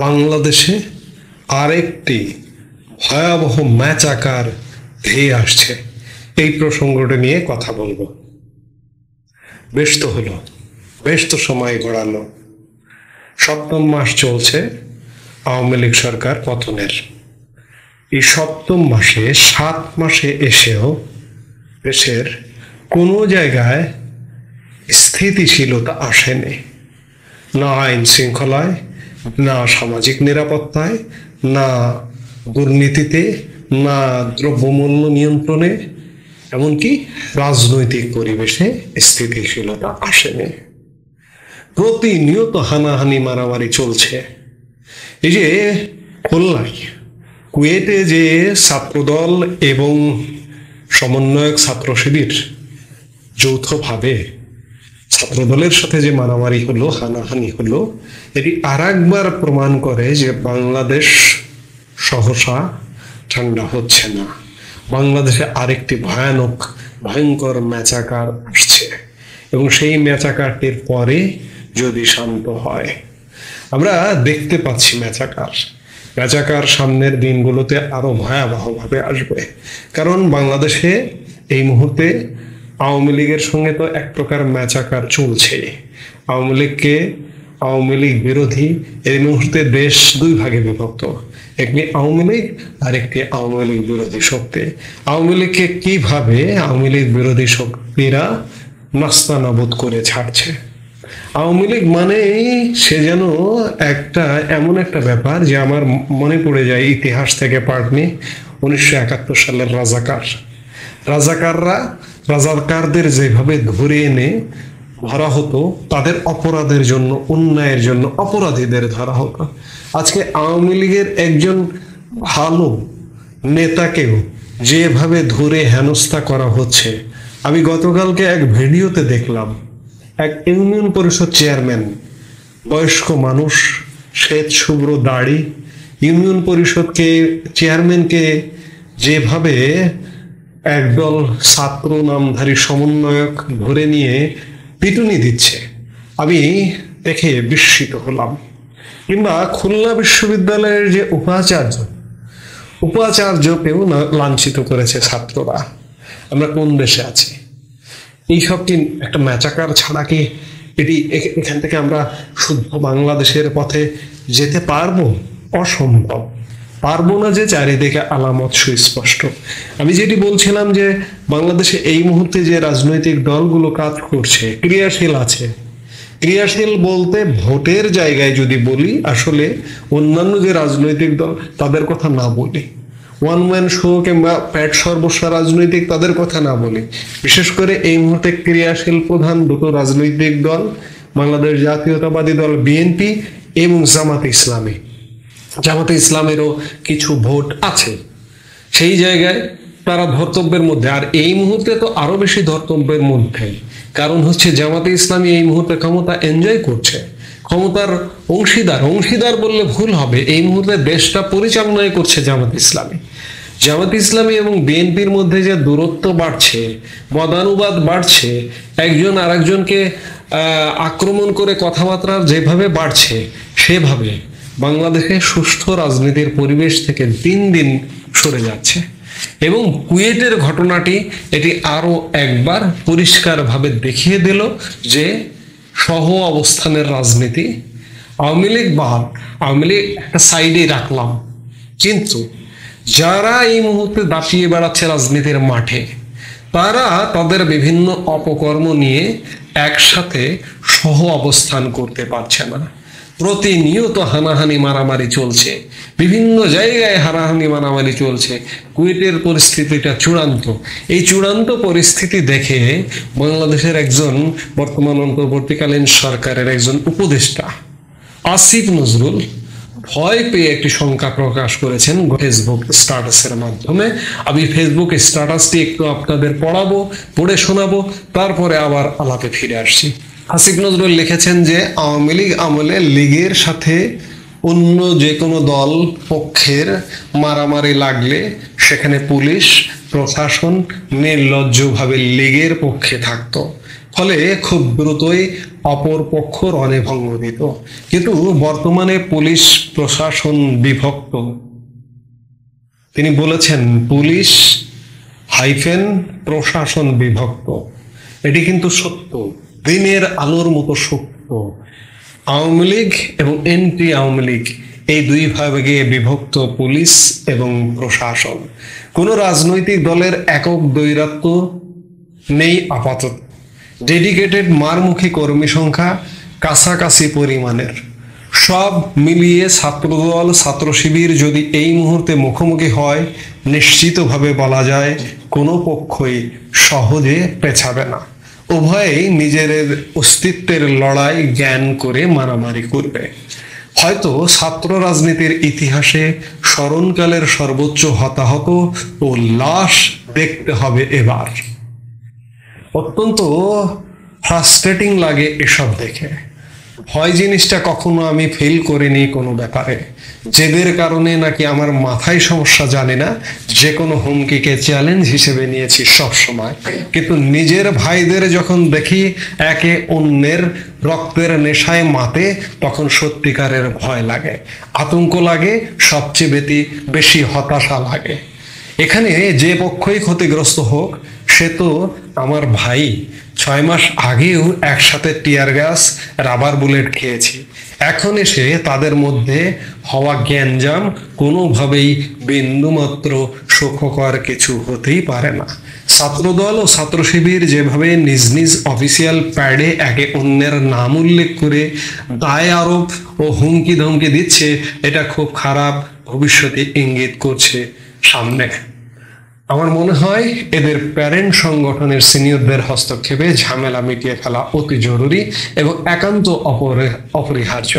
বাংলাদেশে আরেকটি ভয়াবহ ম্যাচাকার ধেয়ে আসছে। এই প্রসঙ্গটা নিয়ে কথা বলবো। বেশ তো সময় গড়ালো। সপ্তম মাস চলছে আওয়ামী লীগ সরকার পতনের। এই সপ্তম মাসে 7 মাসে এসেও দেশের কোনো জায়গায় স্থিতিশীলতা আসেনি, না আইন শৃঙ্খলায়, না সামাজিক নিরাপত্তায়, না দুর্নীতিতে, না দ্রব্যমূল্য নিয়ন্ত্রণে, এমনকি রাজনৈতিক পরিবেশে স্থিতিশীলতা আসেনি। প্রতিনিয়ত হানাহানি মারামারি চলছে। এই যে খুলনায় কুয়েটে যে ছাত্রদল এবং সমন্বয়ক ছাত্র শিবির যৌথভাবে ছাত্রদলের সাথে যে মারামারি হলো, হানাহানি হলো, এটি আরেকবার প্রমাণ করে যে বাংলাদেশ সহসা ঠান্ডা হচ্ছে না। বাংলাদেশে আরেকটি ভয়ঙ্কর ম্যাচাকার আসছে এবং সেই ম্যাচাকারটির পরে যদি শান্ত হয়, আমরা দেখতে পাচ্ছি ম্যাচাকার সামনের দিনগুলোতে আরো ভয়াবহভাবে আসবে। কারণ বাংলাদেশে এই মুহূর্তে আওয়ামী লীগের সঙ্গে তো এক প্রকার ম্যাচাকার চলছে। আওয়ামী লীগ বিরোধী এই মুহূর্তে দেশ 2 ভাগে বিভক্ত, একটি আওয়ামী লীগ আর একটি আওয়ামী লীগ বিরোধী শক্তি। আওয়ামী লীগকে কিভাবে আওয়ামী লীগ বিরোধী শক্তিরা নাস্তানাবুদ করে ছাড়ছে। আওয়ামী লীগ মানে সে যেন এমন একটা ব্যাপার যে আমার মনে পড়ে যায় ইতিহাস থেকে পাঠ নিয়ে 1971 সালের রাজাকারদের যেভাবে ধরে এনে ধরা হতো, তাদের অপরাধের জন্য, অন্যায়ের জন্য অপরাধীদের ধরা হতো। আজকে আওয়ামী লীগের একজন ভালো নেতাকেও যেভাবে ধরে হেনস্থা করা হচ্ছে। আমি গতকালকে এক ভিডিওতে দেখলাম এক ইউনিয়ন পরিষদ চেয়ারম্যান, বয়স্ক মানুষ, শ্বেত শুভ্র দাড়ি, ইউনিয়ন পরিষদকে চেয়ারম্যানকে যেভাবে একদল ছাত্র নামধারী সমন্বয়ক ধরে নিয়ে পিটুনি দিচ্ছে, আমি দেখে বিস্মিত হলাম। কিংবা খুলনা বিশ্ববিদ্যালয়ের যে উপাচার্যকেও লাঞ্ছিত করেছে ছাত্ররা। আমরা কোন দেশে আছি? এইসব কি একটা ম্যাচাকার ছাড়া কি এখান থেকে আমরা শুদ্ধ বাংলাদেশের পথে যেতে পারবো? অসম্ভব। পারবো না যে চারিদিকে আলামত সুস্পষ্ট। আমি যেটি বলছিলাম যে বাংলাদেশে এই মুহূর্তে যে রাজনৈতিক দলগুলো কাজ করছে, ক্রিয়াশীল আছে। ক্রিয়াশীল বলতে ভোটের জায়গায় যদি বলি, আসলে অন্যান্য যে রাজনৈতিক দল তাদের কথা না বলি, ওয়ান ম্যান শো কিংবা প্যাট সর্বস্ব রাজনৈতিক তাদের কথা না বলি, বিশেষ করে এই মুহূর্তে ক্রিয়াশীল প্রধান 2টো রাজনৈতিক দল, বাংলাদেশ জাতীয়তাবাদী দল বিএনপি এবং জামাতে ইসলামেরও কিছু ভোট আছে। সেই জায়গায় তারা ধর্তব্যের মধ্যে, আর এই মুহূর্তে তো আরো বেশি ধর্তব্যের মধ্যে। কারণ হচ্ছে জামাতে ইসলামী এই মুহূর্তে ক্ষমতা এনজয় করছে, ক্ষমতার অংশীদার বললে ভুল হবে। এই মুহূর্তে দেশটা পরিচালনা করছে জামাত ইসলামী এবং বিএনপির মধ্যে যে দূরত্ব বাড়ছে, মতানুবাদ বাড়ছে, একজন আরেকজনকে আক্রমণ করে কথাবার্তা যেভাবে বাড়ছে, সেভাবে বাংলাদেশে সুষ্ঠু রাজনীতির পরিবেশ থেকে দিন দিন সরে যাচ্ছে। এবং কুয়েটের ঘটনাটি এটি আরো একবার পরিষ্কারভাবে দেখিয়ে দিল যে সহ অবস্থানের রাজনীতি, আওয়ামী লীগ একটা সাইডে রাখলাম, কিন্তু যারা এই মুহূর্তে দাপিয়ে বেড়াচ্ছে রাজনীতির মাঠে, তারা তাদের বিভিন্ন অপকর্ম নিয়ে একসাথে সহ অবস্থান করতে পারছে না। প্রতিনিয়ত হানাহানি মারামারি চলছে, বিভিন্ন জায়গায় হানাহানি মারামারি চলছে। কুয়েটের পরিস্থিতিটা চূড়ান্ত। এই চূড়ান্ত পরিস্থিতি দেখে বাংলাদেশের একজন বর্তমান অন্তর্বর্তীকালীন সরকারের একজন উপদেষ্টা আসিফ নজরুল ভয় পেয়ে একটি শঙ্কা প্রকাশ করেছেন ফেসবুক স্ট্যাটাসের মাধ্যমে। আমি ফেসবুক স্ট্যাটাসটি একটু আপনাদের পড়ে শোনাবো, তারপরে আবার আলাপে ফিরে আসছি। আসিফ নজরুল লিখেছেন যে আওয়ামী লীগ আমলে লীগের সাথে অন্য যে কোনো দল পক্ষের মারামারি লাগলে সেখানে পুলিশ প্রশাসন নির্লজ্জভাবে লীগের পক্ষে থাকতো, ফলে খুব দ্রুতই অপর পক্ষ রণে ভঙ্গ দিত। কিন্তু বর্তমানে পুলিশ প্রশাসন বিভক্ত। তিনি বলেছেন পুলিশ হাইফেন প্রশাসন বিভক্ত। এটি কিন্তু সত্য, দিনের আলোর মতো সত্য। আওয়ামী লীগ এবং এনটি আওয়ামী লীগ এই দুই ভাগে বিভক্ত পুলিশ এবং প্রশাসন। কোনো রাজনৈতিক দলের একক দ্বৈরাত্য নেই আপাতত। ডেডিকেটেড মারমুখী কর্মী সংখ্যা কাছাকাছি পরিমাণের। সব মিলিয়ে ছাত্রদল ছাত্র শিবির যদি এই মুহূর্তে মুখোমুখি হয়, নিশ্চিতভাবে বলা যায় কোনো পক্ষই সহজে পেছাবে না। উভয়েই নিজের অস্তিত্বের লড়াই জ্ঞান করে মারামারি করবে। হয়তো ছাত্র রাজনীতির ইতিহাসে স্মরণকালের সর্বোচ্চ হতাহত ও লাশ দেখতে হবে এবার। অত্যন্ত ফ্রাস্ট্রেটিং লাগে এসব দেখে। ভয় জিনিসটা কখনো আমি ফিল করিনি কোনো ব্যাপারে। জেদের কারণে নাকি আমার মাথায় সমস্যা জানি না, যে কোনো হুমকিকে চ্যালেঞ্জ হিসেবে নিয়েছি সব সময়। কিন্তু নিজের ভাইদের যখন দেখি একে অন্যের রক্তের নেশায় মাতে, তখন সত্যিকারের ভয় লাগে, আতঙ্ক লাগে, সবচেয়ে বেশি হতাশা লাগে। এখানে যে পক্ষই ক্ষতিগ্রস্ত হোক, সে তো আমার ভাই। 6 মাস আগেও একসাথে টিয়ার গ্যাস, রাবার বুলেট খেয়েছি। এখন এসে তাদের মধ্যে হওয়া গ্যাঞ্জাম কোনোভাবেই বিন্দুমাত্র সুখকর কিছু হতেই পারে না। ছাত্রদল ও ছাত্র শিবির যেভাবে নিজ নিজ অফিসিয়াল প্যাডে একে অন্যের নাম উল্লেখ করে দায় আরোপ ও হুমকি ধমকি দিচ্ছে, এটা খুব খারাপ ভবিষ্যতে ইঙ্গিত করছে সামনে। আমার মনে হয় এদের প্যারেন্ট সংগঠনের সিনিয়রদের হস্তক্ষেপে ঝামেলা মিটিয়ে ফেলা অতি জরুরি এবং একান্ত অপরিহার্য।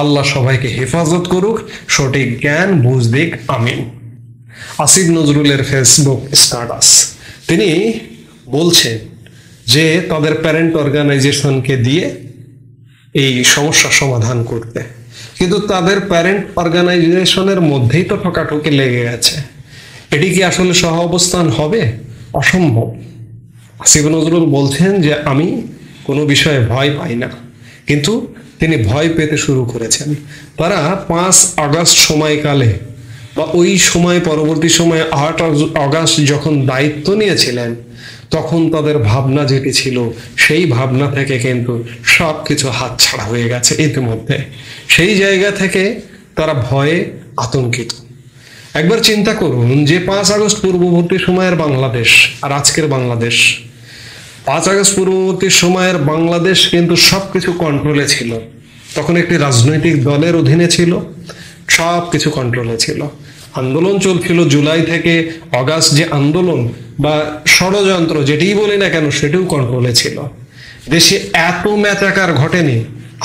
আল্লাহ সবাইকে হেফাজত করুক, সঠিক জ্ঞান বুঝ দিক, আমিন। আসিফ নজরুলের ফেসবুক স্ট্যাটাস। তিনি বলছেন যে তাদের প্যারেন্ট অর্গানাইজেশনকে দিয়ে এই সমস্যা সমাধান করতে, কিন্তু তাদের প্যারেন্ট অর্গানাইজেশনের মধ্যেই তো ঠকাঠকি লেগে গেছে। এটি কি আসলে সহ অবস্থান হবে? অসম্ভব। আসিফ নজরুল বলছেন যে আমি কোনো বিষয়ে ভয় পাই না, কিন্তু তিনি ভয় পেতে শুরু করেছেন। তারা 5 আগস্ট সময়কালে বা ওই সময় পরবর্তী সময়ে 8 আগস্ট যখন দায়িত্ব নিয়েছিলেন, তখন তাদের ভাবনা যেটি ছিল সেই ভাবনা থেকে কিন্তু সবকিছু হাতছাড়া হয়ে গেছে ইতিমধ্যে। সেই জায়গা থেকে তারা ভয়ে আতঙ্কিত। একবার চিন্তা করুন যে 5 আগস্ট পূর্ববর্তী সময়ের বাংলাদেশ আর আজকের বাংলাদেশ। 5 আগস্ট পূর্ববর্তী সময়ের বাংলাদেশ কিন্তু সবকিছু কন্ট্রোলে ছিল, তখন একটি রাজনৈতিক দলের অধীনে ছিল, সবকিছু কন্ট্রোলে ছিল। আন্দোলন চলছিল জুলাই থেকে আগস্ট, যে আন্দোলন বা ষড়যন্ত্র যেটিই বলি না কেন, সেটিও কন্ট্রোলে ছিল। দেশে এত ম্যাচাকার ঘটেনি।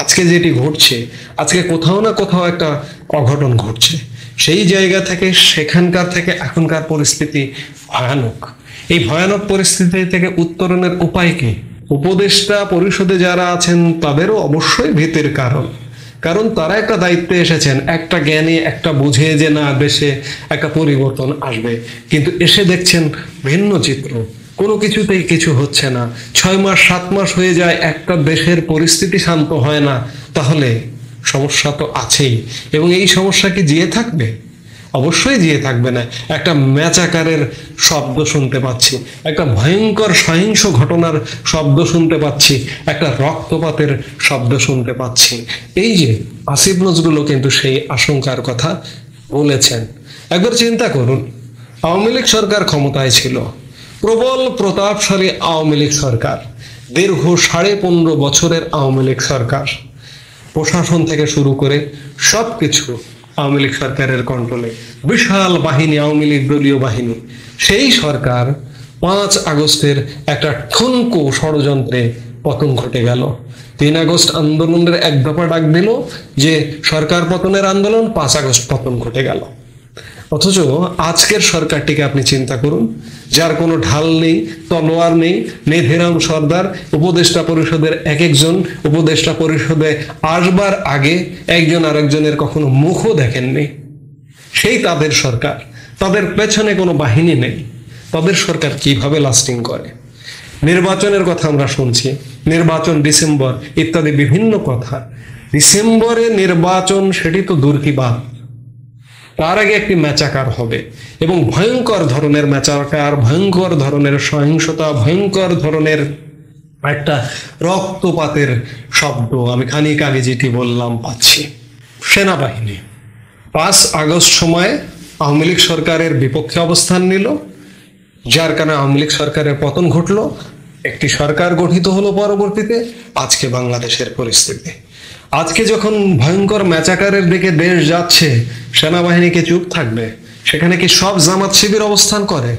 আজকে যেটি ঘটছে, আজকে কোথাও না কোথাও একটা অঘটন ঘটছে। সেই জায়গা থেকে, সেখানকার থেকে এখনকার পরিস্থিতি ভয়ানক। এই ভয়ানক পরিস্থিতি থেকে উত্তরণের উপায় কি? উপদেষ্টা পরিষদে যারা আছেন তাদেরও অবশ্যই ভীতির কারণ তারা একটা দায়িত্বে এসেছেন, একটা জ্ঞানে, একটা বুঝে যে না দেশে একটা পরিবর্তন আসবে, কিন্তু এসে দেখছেন ভিন্ন চিত্র। কোনো কিছুতেই কিছু হচ্ছে না। 6 মাস 7 মাস হয়ে যায়, একটা দেশের পরিস্থিতি শান্ত হয় না। তাহলে সমস্যা তো আছেই, এবং এই সমস্যা কি জিয়ে থাকবে? অবশ্যই জিয়ে থাকবে না। একটা ম্যাচাকারের শব্দ শুনতে পাচ্ছি, একটা ভয়ঙ্কর সহিংস ঘটনার শব্দ শুনতে পাচ্ছি, একটা রক্তপাতের শব্দ শুনতে পাচ্ছি। এই যে আসিফ নজরুলও কিন্তু সেই আশঙ্কার কথা বলেছেন। একবার চিন্তা করুন, আওয়ামী লীগ সরকার ক্ষমতায় ছিল, প্রবল প্রতাপশালী আওয়ামী লীগ সরকার, দীর্ঘ 15.5 বছরের আওয়ামী লীগ সরকার, প্রশাসন থেকে শুরু করে সবকিছু আওয়ামী লীগ সরকারের কন্ট্রোলে, বিশাল বাহিনী, আওয়ামী লীগ দলীয় বাহিনী। সেই সরকার 5 আগস্টের একটা ঠুনকো ষড়যন্ত্রে পতন ঘটে গেল। 3 আগস্ট আন্দোলনের এক দফা ডাক দিল যে সরকার পতনের আন্দোলন, 5 আগস্ট পতন ঘটে গেল। অথচ আজকের সরকারটিকে আপনি চিন্তা করুন, যার কোনো ঢাল নেই, তলোয়ার নেই, নেধেরাম সর্দার। উপদেষ্টা পরিষদের একজন উপদেষ্টা পরিষদে আসবার আগে একজন আরেকজনের কখনো মুখও দেখেননি। সেই তাদের সরকার, তাদের পেছনে কোনো বাহিনী নেই। তাদের সরকার কিভাবে লাস্টিং করে? নির্বাচনের কথা আমরা শুনছি, নির্বাচন ডিসেম্বর ইত্যাদি বিভিন্ন কথা। ডিসেম্বরে নির্বাচন সেটি তো দূর কি বাদ, তার আগে একটি ম্যাচাকার হবে এবং ভয়ঙ্কর ধরনের ম্যাচাকার, ভয়ঙ্কর ধরনের সহিংসতা, ভয়ঙ্কর ধরনের একটা রক্তপাতের শব্দ আমি খানিক আগে যেটি বললাম পাচ্ছি। সেনাবাহিনী 5 আগস্ট সময়ে আওয়ামী লীগ সরকারের বিপক্ষে অবস্থান নিল, যার কারণে আওয়ামী লীগ সরকারের পতন ঘটলো, একটি সরকার গঠিত হলো পরবর্তীতে। আজকে বাংলাদেশের পরিস্থিতি, আজকে যখন ভয়ঙ্কর ম্যাচাকারের দিকে দেশ যাচ্ছে, সেনাবাহিনীকে চুপ থাকবে? সেখানে কি সব জামাত শিবির অবস্থান করে?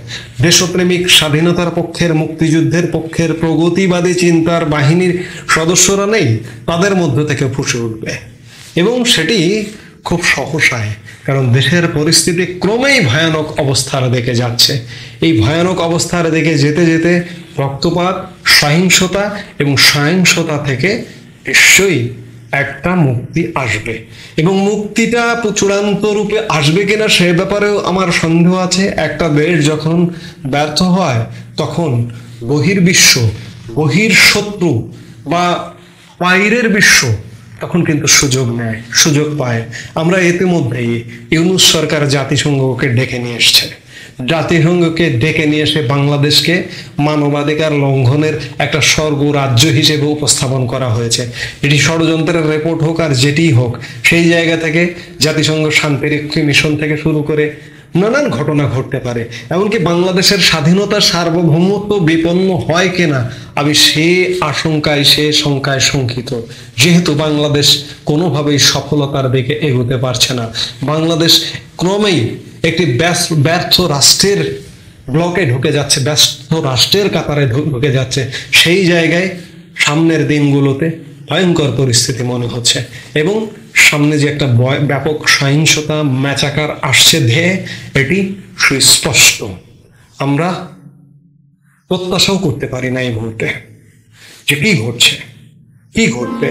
দেশপ্রেমিক, স্বাধীনতার পক্ষের, মুক্তিযুদ্ধের পক্ষের, প্রগতিবাদী চিন্তার বাহিনীর সদস্যরা নেই? তাদের মধ্য থেকে ফুসে উঠবে এবং সেটি খুব সহসায়, কারণ দেশের পরিস্থিতি ক্রমেই ভয়ানক অবস্থার দিকে যাচ্ছে। এই ভয়ানক অবস্থার দিকে যেতে যেতে রক্তপাত, সহিংসতা এবং সহিংসতা থেকে নিশ্চয়ই একটা মুক্তি আসবে এবং মুক্তিটা চূড়ান্ত রূপে আসবে কিনা সে ব্যাপারেও আমার সন্দেহ আছে। একটা দেশ যখন ব্যর্থ হয় তখন বহির্বিশ্ব, বহির্শত্রু বা বাইরের বিশ্ব তখন কিন্তু সুযোগ নেয়, সুযোগ পায়। আমরা ইতিমধ্যেই ইউনূস সরকার জাতিসংঘকে ডেকে নিয়ে এসছে, জাতিসংঘকে ডেকে নিয়ে এসে বাংলাদেশকে মানবাধিকার লঙ্ঘনের একটা স্বর্গ রাজ্য হিসেবে উপস্থাপন করা হয়েছে। এটি ষড়যন্ত্রের রিপোর্ট হোক আর যেটিই হোক, সেই জায়গা থেকে জাতিসংঘ শান্তিরক্ষী মিশন থেকে শুরু করে নানান ঘটনা ঘটতে পারে। এমনকি বাংলাদেশের স্বাধীনতা, সার্বভৌমত্ব বিপন্ন হয় কিনা আমি সে আশঙ্কায়, সে শঙ্কায় শঙ্কিত। যেহেতু বাংলাদেশ কোনোভাবেই সফলতার দিকে এগোতে পারছে না, বাংলাদেশ ক্রমেই একটি ব্যর্থ রাষ্ট্রের ব্লকে ঢুকে যাচ্ছে, ব্যস্ত রাষ্ট্রের কাতারে ঢুকে যাচ্ছে। সেই জায়গায় সামনের দিনগুলোতে ভয়ঙ্কর পরিস্থিতি মনে হচ্ছে এবং সামনে যে একটা ব্যাপক সহিংসতা, ম্যাচাকার আসছে ধেয়ে, এটি সুস্পষ্ট। আমরা প্রত্যাশাও করতে পারি না এই মুহূর্তে যে কি ঘটছে, কি ঘটবে।